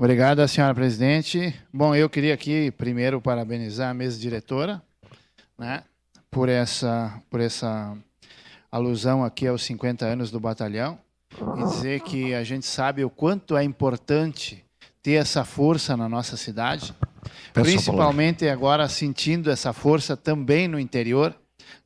Obrigado, senhora presidente. Bom, eu queria aqui primeiro parabenizar a mesa diretora, né, por essa alusão aqui aos 50 anos do batalhão e dizer que a gente sabe o quanto é importante ter essa força na nossa cidade, principalmente agora sentindo essa força também no interior,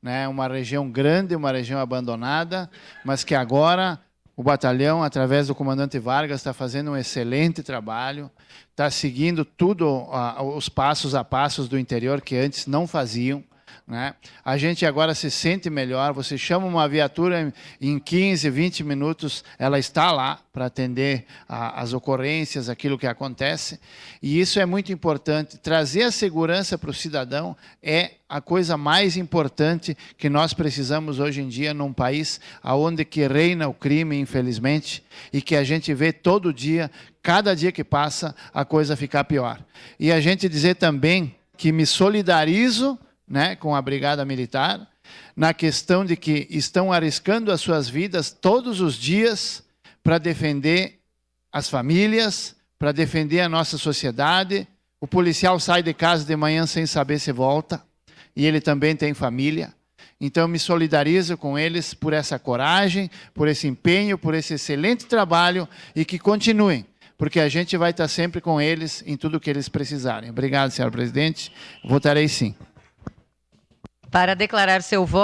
né, uma região grande, uma região abandonada, mas que agora o batalhão, através do comandante Vargas, está fazendo um excelente trabalho, está seguindo tudo os passos a passos do interior que antes não faziam, né? A gente agora se sente melhor, você chama uma viatura em 15, 20 minutos, ela está lá para atender as ocorrências, aquilo que acontece, e isso é muito importante. Trazer a segurança para o cidadão é a coisa mais importante que nós precisamos hoje em dia num país onde que reina o crime, infelizmente, e que a gente vê todo dia, cada dia que passa, a coisa ficar pior. E a gente dizer também que me solidarizo, né, com a Brigada Militar, na questão de que estão arriscando as suas vidas todos os dias para defender as famílias, para defender a nossa sociedade. O policial sai de casa de manhã sem saber se volta, e ele também tem família. Então, me solidarizo com eles por essa coragem, por esse empenho, por esse excelente trabalho, e que continuem, porque a gente vai estar sempre com eles em tudo que eles precisarem. Obrigado, senhor presidente. Votarei sim. Para declarar seu voto,